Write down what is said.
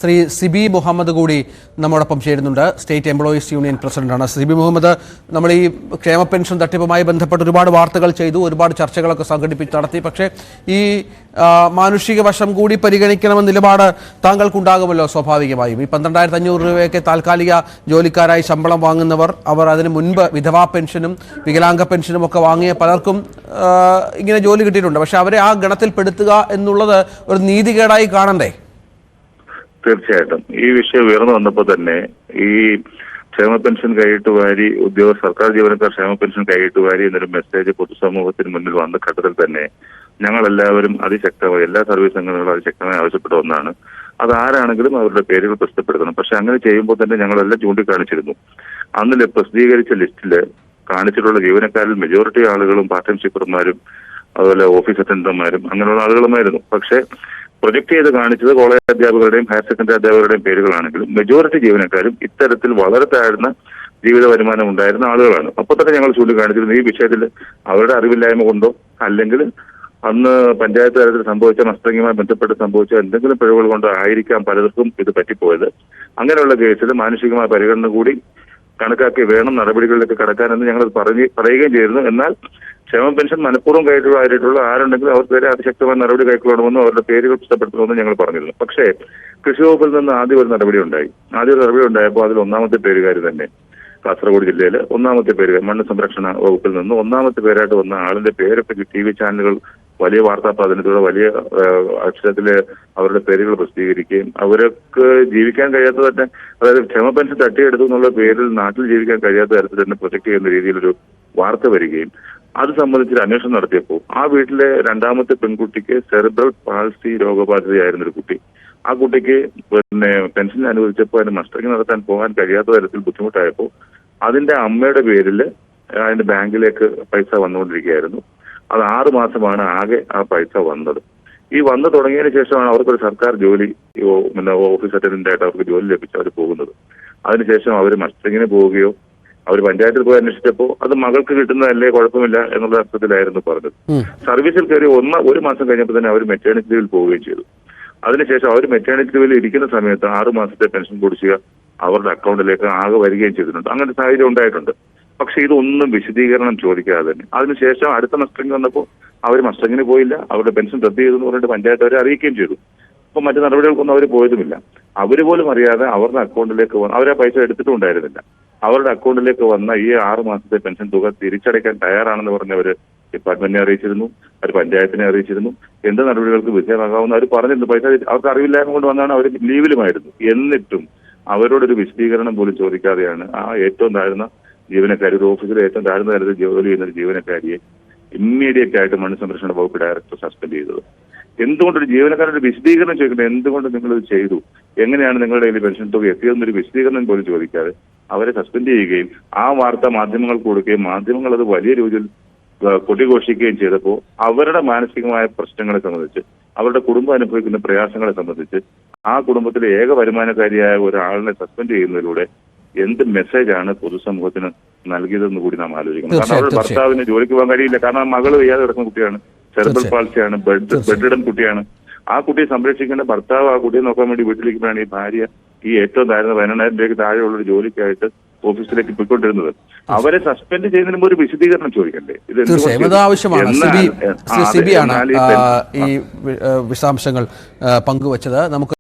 ശ്രീ സിബി മുഹമ്മദ് കൂടി നമ്മോടൊപ്പം ചേരുന്നുണ്ട്. സ്റ്റേറ്റ് എംപ്ലോയീസ് യൂണിയൻ പ്രസിഡന്റാണ്. സിബി മുഹമ്മദ്, നമ്മൾ ഈ ക്ഷേമ പെൻഷൻ തട്ടിപ്പുമായി ബന്ധപ്പെട്ട് ഒരുപാട് വാർത്തകൾ ചെയ്തു, ഒരുപാട് ചർച്ചകളൊക്കെ സംഘടിപ്പിച്ച് നടത്തി. പക്ഷേ ഈ മാനുഷിക വശം കൂടി പരിഗണിക്കണമെന്ന നിലപാട് താങ്കൾക്കുണ്ടാകുമല്ലോ സ്വാഭാവികമായും. ഈ 12,500 രൂപയൊക്കെ താൽക്കാലിക ജോലിക്കാരായി ശമ്പളം വാങ്ങുന്നവർ, അവർ അതിന് മുൻപ് വിധവാ പെൻഷനും വികലാംഗ പെൻഷനും ഒക്കെ വാങ്ങിയ പലർക്കും ഇങ്ങനെ ജോലി കിട്ടിയിട്ടുണ്ട്. പക്ഷെ അവരെ ആ ഗണത്തിൽ പെടുത്തുക എന്നുള്ളത് ഒരു നീതികേടായി കാണണ്ടേ? തീർച്ചയായിട്ടും ഈ വിഷയം ഉയർന്നു വന്നപ്പോൾ തന്നെ ഈ ക്ഷേമ പെൻഷൻ കൈയിട്ട് വാരി സർക്കാർ ജീവനക്കാർ ക്ഷേമ പെൻഷൻ കൈയിട്ട് വാരി എന്നൊരു മെസ്സേജ് പൊതുസമൂഹത്തിന് മുന്നിൽ വന്ന ഘട്ടത്തിൽ തന്നെ ഞങ്ങളെല്ലാവരും അതിശക്തമായി, എല്ലാ സർവീസ് സംഘടനകളും അതിശക്തമായി ആവശ്യപ്പെട്ട ഒന്നാണ്. അതാരാണെങ്കിലും അവരുടെ പേരുകൾ പ്രസിദ്ധപ്പെടുത്തണം. പക്ഷെ അങ്ങനെ ചെയ്യുമ്പോൾ തന്നെ ഞങ്ങളെല്ലാം ചൂണ്ടിക്കാണിച്ചിരുന്നു. അന്ന് പ്രസിദ്ധീകരിച്ച ലിസ്റ്റില് കാണിച്ചിട്ടുള്ള ജീവനക്കാരിൽ മെജോറിറ്റി ആളുകളും പാർട്ട് ടൈം സ്ലീപ്പർമാരും അതുപോലെ ഓഫീസ് അറ്റൻഡർമാരും അങ്ങനെയുള്ള ആളുകളുമായിരുന്നു. പക്ഷെ പ്രൊജക്ട് ചെയ്ത് കാണിച്ചത് കോളേജ് അധ്യാപകരുടെയും ഹയർ സെക്കൻഡറി അധ്യാപകരുടെയും പേരുകളാണെങ്കിലും മെജോറിറ്റി ജീവനക്കാരും ഇത്തരത്തിൽ വളരെ താഴ്ന്ന ജീവിത വരുമാനം ഉണ്ടായിരുന്ന ആളുകളാണ്. അപ്പൊ തന്നെ ഞങ്ങൾ ചൂണ്ടിക്കാണിച്ചിരുന്നു ഈ വിഷയത്തിൽ അവരുടെ അറിവില്ലായ്മ കൊണ്ടോ അല്ലെങ്കിൽ അന്ന് പഞ്ചായത്ത് തലത്തിൽ സംഭവിച്ച നഷ്ടങ്ങളുമായി ബന്ധപ്പെട്ട് സംഭവിച്ച എന്തെങ്കിലും പിഴവുകൾ കൊണ്ടോ ആയിരിക്കാം പലർക്കും ഇത് പറ്റിപ്പോയത്. അങ്ങനെയുള്ള കേസിൽ മാനുഷികമായ പരിഗണന കൂടി കണക്കാക്കി വേണം നടപടികളിലേക്ക് കടക്കാനെന്ന് ഞങ്ങൾ പറയുകയും ചെയ്തിരുന്നു. എന്നാൽ ക്ഷേമ പെൻഷൻ മനഃപൂർവ്വം കൈയിട്ടുള്ള ആരുണ്ടെങ്കിലും അവർക്കെതിരെ അതിശക്തമായ നടപടി കൈക്കൊള്ളണമെന്നും അവരുടെ പേരുകൾ പുസ്തകപ്പെടുത്തണമെന്നും ഞങ്ങൾ പറഞ്ഞിരുന്നു. പക്ഷേ കൃഷി വകുപ്പിൽ നിന്ന് ആദ്യം ഒരു നടപടി ഉണ്ടായപ്പോൾ അതിൽ ഒന്നാമത്തെ പേരുകാർ തന്നെ കാസർഗോഡ് ജില്ലയിലെ ഒന്നാമത്തെ പേര് മണ്ണ് സംരക്ഷണ വകുപ്പിൽ നിന്ന് ഒന്നാമത്തെ പേരായിട്ട് വന്ന ആളിന്റെ പേരൊക്കെ TV ചാനലുകൾ വലിയ വാർത്താ പ്രാതിനിധ്യത്തോടെ വലിയ അക്ഷരത്തില് അവരുടെ പേരുകൾ പ്രസിദ്ധീകരിക്കുകയും അവർക്ക് ജീവിക്കാൻ കഴിയാത്ത തന്നെ, അതായത് ക്ഷേമ പെൻഷൻ തട്ടിയെടുത്തു എന്നുള്ള പേരിൽ നാട്ടിൽ ജീവിക്കാൻ കഴിയാത്ത തരത്തിൽ തന്നെ പ്രൊജക്ട് ചെയ്യുന്ന രീതിയിലൊരു വാർത്ത വരികയും അത് സംബന്ധിച്ചൊരു അന്വേഷണം നടത്തിയപ്പോൾ ആ വീട്ടിലെ രണ്ടാമത്തെ പെൺകുട്ടിക്ക് സെറിബ്രൽ പാൾസി രോഗബാധിതയായിരുന്ന ഒരു കുട്ടി, ആ കുട്ടിക്ക് പെൻഷൻ അനുവദിച്ചപ്പോൾ അതിന് മസ്റ്ററിംഗ് നടത്താൻ പോകാൻ കഴിയാത്ത തരത്തിൽ ബുദ്ധിമുട്ടായപ്പോൾ അതിന്റെ അമ്മയുടെ പേരിൽ അതിന്റെ ബാങ്കിലേക്ക് പൈസ വന്നുകൊണ്ടിരിക്കുകയായിരുന്നു. അത് 6 മാസമാണ് ആകെ ആ പൈസ വന്നത്. ഈ വന്നു തുടങ്ങിയതിന് ശേഷമാണ് അവർക്കൊരു സർക്കാർ ജോലി, ഓഫീസ് അറ്റൻഡന്റ് ആയിട്ട് അവർക്ക് ജോലി ലഭിച്ച് അവർ പോകുന്നത്. അതിനുശേഷം അവർ മസ്റ്ററിങ്ങിന് പോവുകയോ അവർ പഞ്ചായത്തിൽ പോയി അന്വേഷിച്ചപ്പോൾ അത് മകൾക്ക് കിട്ടുന്നതല്ലേ, കുഴപ്പമില്ല എന്നുള്ള അർത്ഥത്തിലായിരുന്നു പറഞ്ഞത്. സർവീസിൽ കയറി 1 മാസം കഴിഞ്ഞപ്പോൾ തന്നെ അവർ മെറ്റേണിറ്റി ലീവിൽ പോവുകയും ചെയ്തു. അതിനുശേഷം അവർ മെറ്റേണിറ്റി ലീവിൽ ഇരിക്കുന്ന സമയത്ത് 6 മാസത്തെ പെൻഷൻ കുടിശ്ശിക അവരുടെ അക്കൗണ്ടിലേക്ക് ആകെ വരികയും ചെയ്തിട്ടുണ്ട്. അങ്ങനെ സാഹചര്യം ഉണ്ടായിട്ടുണ്ട്. പക്ഷെ ഇതൊന്നും വിശദീകരണം ചോദിക്കാതെ തന്നെ അതിനുശേഷം അടുത്ത മസ്റ്ററിംഗ് വന്നപ്പോൾ അവർ മസ്റ്ററിങ്ങിന് പോയില്ല, അവരുടെ പെൻഷൻ റദ്ദ് ചെയ്തു എന്ന് പറഞ്ഞിട്ട് പഞ്ചായത്ത് അവരെ അറിയിക്കുകയും ചെയ്തു. അപ്പൊ മറ്റു നടപടികൾക്കൊന്നും അവർ പോയതുമില്ല. അവർ പോലും അറിയാതെ അവരുടെ അക്കൗണ്ടിലേക്ക് അവരെ പൈസ എടുത്തിട്ടും ഉണ്ടായിരുന്നില്ല. അവരുടെ അക്കൗണ്ടിലേക്ക് വന്ന ഈ 6 മാസത്തെ പെൻഷൻ തുക തിരിച്ചടയ്ക്കാൻ തയ്യാറാണെന്ന് പറഞ്ഞവര് ഡിപ്പാർട്ട്മെന്റിനെ അറിയിച്ചിരുന്നു, അവർ പഞ്ചായത്തിനെ അറിയിച്ചിരുന്നു. എന്ത് നടപടികൾക്ക് വിധേയമാകാവുന്ന അവർ പറഞ്ഞിരുന്നു. പൈസ അവർക്ക് അറിവില്ലായ്മ കൊണ്ട് വന്നാണ് അവർ ലീവിലുമായിരുന്നു. എന്നിട്ടും അവരോടൊരു വിശദീകരണം പോലും ചോദിക്കാതെയാണ് ആ ഏറ്റവും താഴ്ന്ന ജീവനക്കാരി, ഒരു ഓഫീസിലെ ഏറ്റവും താഴ്ന്ന തരത്തിൽ ജോലി ചെയ്യുന്ന ഒരു ജീവനക്കാരിയെ ഇമ്മീഡിയറ്റ് ആയിട്ട് മണ്ണ് സംരക്ഷണ വകുപ്പ് ഡയറക്ടർ സസ്പെൻഡ് ചെയ്തത്. എന്തുകൊണ്ടൊരു ജീവനക്കാരുടെ വിശദീകരണം ചോദിക്കുന്നത്, എന്തുകൊണ്ട് നിങ്ങളിത് ചെയ്തു, എങ്ങനെയാണ് നിങ്ങളുടെ കയ്യിൽ പെൻഷൻ തുക എത്തിയതെന്നൊരു വിശദീകരണം പോലും ചോദിക്കാതെ അവരെ സസ്പെൻഡ് ചെയ്യുകയും ആ വാർത്ത മാധ്യമങ്ങൾക്ക് കൊടുക്കുകയും മാധ്യമങ്ങൾ അത് വലിയ രീതിയിൽ കൊട്ടിഘോഷിക്കുകയും ചെയ്തപ്പോൾ അവരുടെ മാനസികമായ പ്രശ്നങ്ങളെ സംബന്ധിച്ച്, അവരുടെ കുടുംബം അനുഭവിക്കുന്ന പ്രയാസങ്ങളെ സംബന്ധിച്ച് ആ കുടുംബത്തിലെ ഏക വരുമാനക്കാരിയായ ഒരാളിനെ സസ്പെൻഡ് ചെയ്യുന്നതിലൂടെ എന്ത് മെസ്സേജാണ് പൊതുസമൂഹത്തിന് നൽകിയതെന്ന് കൂടി നാം ആലോചിക്കണം. കാരണം അവരുടെ ഭർത്താവിന് ജോലിക്ക് പോകാൻ കഴിയില്ല. കാരണം മകള് വയ്യാതെ കിടക്കുന്ന കുട്ടിയാണ്, സെറിബ്രൽ പാൾസിയാണ്, ബെഡ് കുട്ടിയാണ്. ആ കുട്ടിയെ സംരക്ഷിക്കേണ്ട ഭർത്താവ് ആ കുട്ടിയെ നോക്കാൻ വേണ്ടി വീട്ടിലേക്കാണ് ഈ ഭാര്യ ഈ ഏറ്റവും താഴ്ന്ന 15,000 രൂപയ്ക്ക് താഴെയുള്ള ഒരു ജോലിക്കായിട്ട് ഓഫീസിലേക്ക് പോയിക്കൊണ്ടിരുന്നത്. അവരെ സസ്പെൻഡ് ചെയ്യുന്നതിന് മുമ്പ് ഒരു വിശദീകരണം ചോദിക്കണ്ടേ? ഇത് ആവശ്യമാണ്. സിബിയാണ് ഈ വിശദാംശങ്ങൾ പങ്കുവച്ചത്. നമുക്ക്